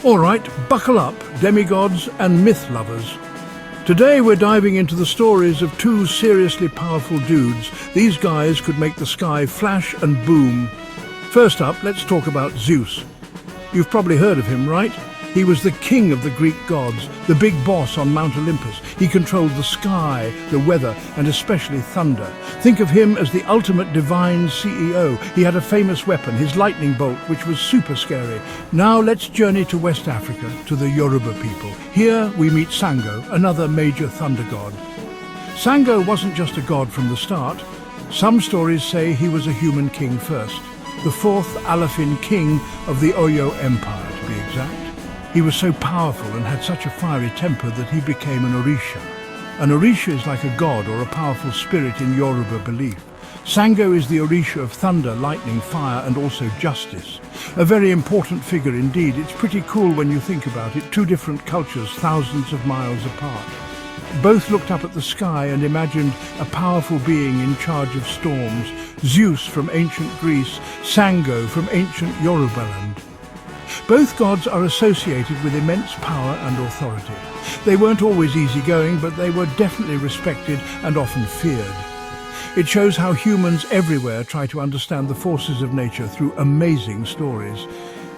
All right, buckle up, demigods and myth lovers. Today we're diving into the stories of two seriously powerful dudes. These guys could make the sky flash and boom. First up, let's talk about Zeus. You've probably heard of him, right? He was the king of the Greek gods, the big boss on Mount Olympus. He controlled the sky, the weather, and especially thunder. Think of him as the ultimate divine CEO. He had a famous weapon, his lightning bolt, which was super scary. Now let's journey to West Africa, to the Yoruba people. Here we meet Sango, another major thunder god. Sango wasn't just a god from the start. Some stories say he was a human king first, the fourth Alafin king of the Oyo Empire, to be exact. He was so powerful and had such a fiery temper that he became an Orisha. An Orisha is like a god or a powerful spirit in Yoruba belief. Sango is the Orisha of thunder, lightning, fire and also justice. A very important figure indeed. It's pretty cool when you think about it. Two different cultures, thousands of miles apart. Both looked up at the sky and imagined a powerful being in charge of storms. Zeus from ancient Greece, Sango from ancient Yoruba land. Both gods are associated with immense power and authority. They weren't always easygoing, but they were definitely respected and often feared. It shows how humans everywhere try to understand the forces of nature through amazing stories.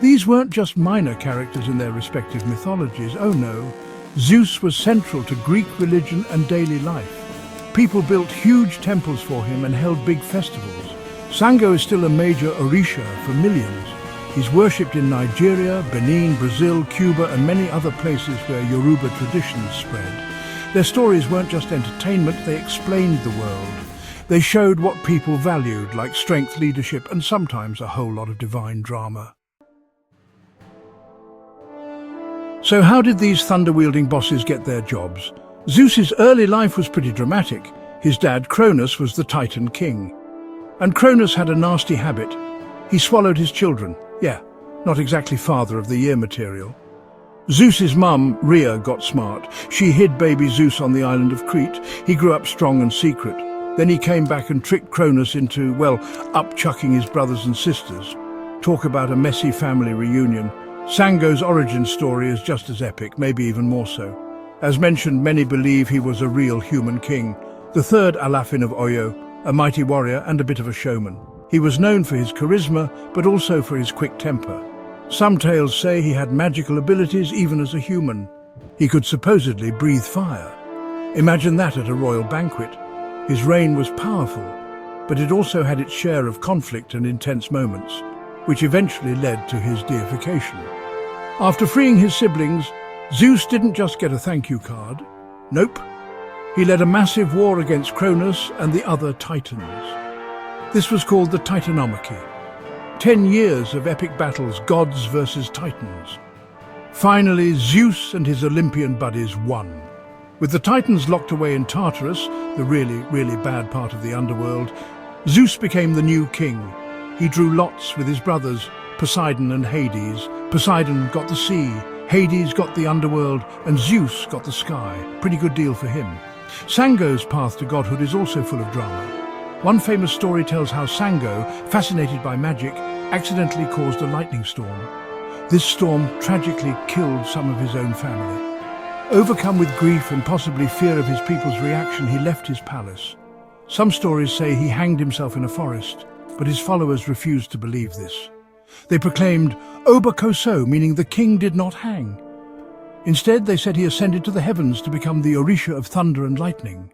These weren't just minor characters in their respective mythologies, oh no. Zeus was central to Greek religion and daily life. People built huge temples for him and held big festivals. Sango is still a major Orisha for millions. He's worshipped in Nigeria, Benin, Brazil, Cuba and many other places where Yoruba traditions spread. Their stories weren't just entertainment, they explained the world. They showed what people valued, like strength, leadership and sometimes a whole lot of divine drama. So how did these thunder-wielding bosses get their jobs? Zeus's early life was pretty dramatic. His dad Cronus was the Titan king. And Cronus had a nasty habit. He swallowed his children. Yeah, not exactly father of the year material. Zeus's mum, Rhea, got smart. She hid baby Zeus on the island of Crete. He grew up strong and secret. Then he came back and tricked Cronus into, well, upchucking his brothers and sisters. Talk about a messy family reunion. Sango's origin story is just as epic, maybe even more so. As mentioned, many believe he was a real human king, the third Alafin of Oyo, a mighty warrior and a bit of a showman. He was known for his charisma, but also for his quick temper. Some tales say he had magical abilities even as a human. He could supposedly breathe fire. Imagine that at a royal banquet. His reign was powerful, but it also had its share of conflict and intense moments, which eventually led to his deification. After freeing his siblings, Zeus didn't just get a thank you card. Nope. He led a massive war against Cronus and the other Titans. This was called the Titanomachy. 10 years of epic battles, gods versus Titans. Finally, Zeus and his Olympian buddies won. With the Titans locked away in Tartarus, the really bad part of the underworld, Zeus became the new king. He drew lots with his brothers, Poseidon and Hades. Poseidon got the sea, Hades got the underworld, and Zeus got the sky. Pretty good deal for him. Sango's path to godhood is also full of drama. One famous story tells how Sango, fascinated by magic, accidentally caused a lightning storm. This storm tragically killed some of his own family. Overcome with grief and possibly fear of his people's reaction, he left his palace. Some stories say he hanged himself in a forest, but his followers refused to believe this. They proclaimed Oba Koso, meaning the king did not hang. Instead, they said he ascended to the heavens to become the Orisha of thunder and lightning.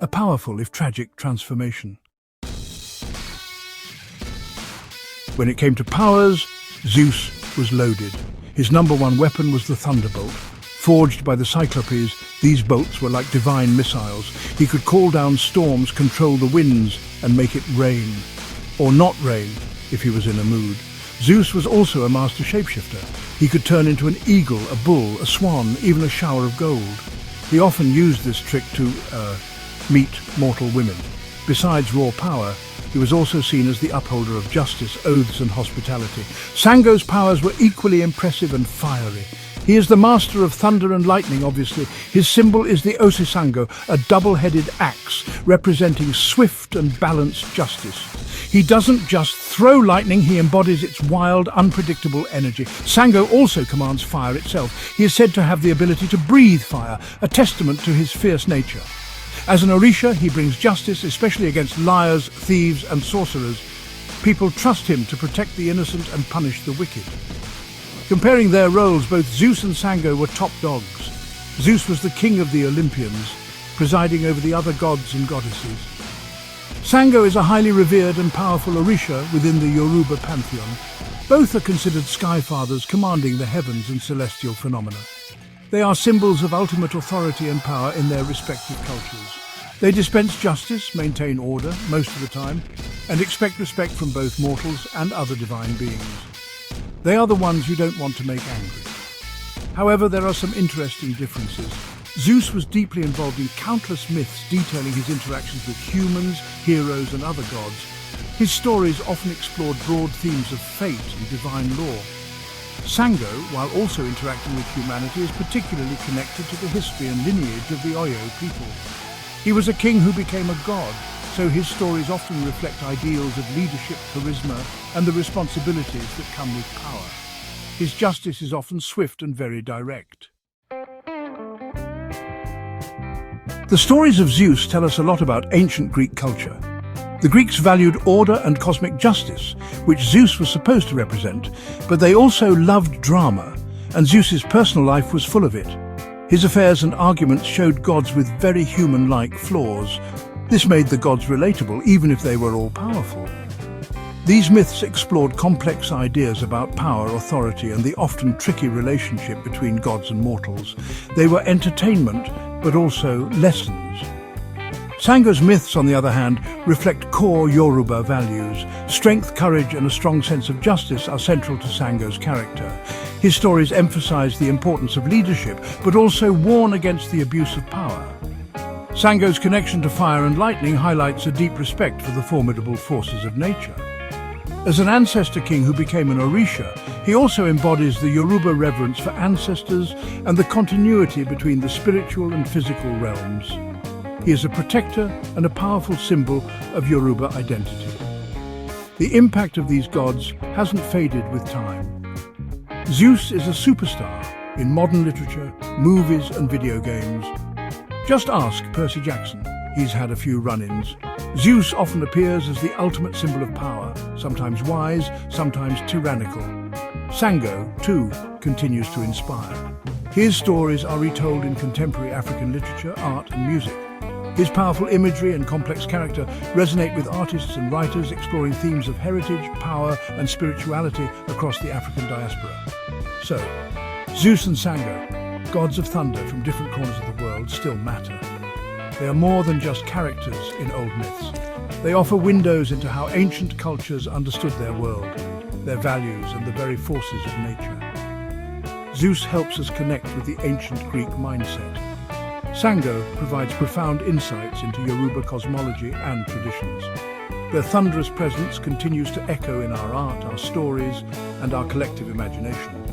A powerful, if tragic, transformation. When it came to powers, Zeus was loaded. His number one weapon was the thunderbolt. Forged by the Cyclopes, these bolts were like divine missiles. He could call down storms, control the winds, and make it rain. Or not rain, if he was in a mood. Zeus was also a master shapeshifter. He could turn into an eagle, a bull, a swan, even a shower of gold. He often used this trick to meet mortal women. Besides raw power, he was also seen as the upholder of justice, oaths and hospitality. Sango's powers were equally impressive and fiery. He is the master of thunder and lightning, obviously. His symbol is the Sango, a double-headed axe representing swift and balanced justice. He doesn't just throw lightning, he embodies its wild, unpredictable energy. Sango also commands fire itself. He is said to have the ability to breathe fire, a testament to his fierce nature. As an Orisha, he brings justice, especially against liars, thieves and sorcerers. People trust him to protect the innocent and punish the wicked. Comparing their roles, both Zeus and Sango were top dogs. Zeus was the king of the Olympians, presiding over the other gods and goddesses. Sango is a highly revered and powerful Orisha within the Yoruba pantheon. Both are considered sky fathers commanding the heavens and celestial phenomena. They are symbols of ultimate authority and power in their respective cultures. They dispense justice, maintain order most of the time, and expect respect from both mortals and other divine beings. They are the ones you don't want to make angry. However, there are some interesting differences. Zeus was deeply involved in countless myths detailing his interactions with humans, heroes and other gods. His stories often explored broad themes of fate and divine law. Sango, while also interacting with humanity, is particularly connected to the history and lineage of the Oyo people. He was a king who became a god, so his stories often reflect ideals of leadership, charisma, and the responsibilities that come with power. His justice is often swift and very direct. The stories of Zeus tell us a lot about ancient Greek culture. The Greeks valued order and cosmic justice, which Zeus was supposed to represent, but they also loved drama, and Zeus's personal life was full of it. His affairs and arguments showed gods with very human-like flaws. This made the gods relatable, even if they were all-powerful. These myths explored complex ideas about power, authority, and the often tricky relationship between gods and mortals. They were entertainment, but also lessons. Sango's myths, on the other hand, reflect core Yoruba values. Strength, courage, and a strong sense of justice are central to Sango's character. His stories emphasize the importance of leadership, but also warn against the abuse of power. Sango's connection to fire and lightning highlights a deep respect for the formidable forces of nature. As an ancestor king who became an Orisha, he also embodies the Yoruba reverence for ancestors and the continuity between the spiritual and physical realms. He is a protector and a powerful symbol of Yoruba identity. The impact of these gods hasn't faded with time. Zeus is a superstar in modern literature, movies and video games. Just ask Percy Jackson. He's had a few run-ins. Zeus often appears as the ultimate symbol of power, sometimes wise, sometimes tyrannical. Sango, too, continues to inspire. His stories are retold in contemporary African literature, art and music. His powerful imagery and complex character resonate with artists and writers exploring themes of heritage, power and spirituality across the African diaspora. So, Zeus and Sango, gods of thunder from different corners of the world, still matter. They are more than just characters in old myths. They offer windows into how ancient cultures understood their world, their values and the very forces of nature. Zeus helps us connect with the ancient Greek mindset. Sango provides profound insights into Yoruba cosmology and traditions. Their thunderous presence continues to echo in our art, our stories, and our collective imagination,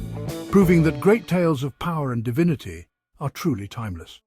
proving that great tales of power and divinity are truly timeless.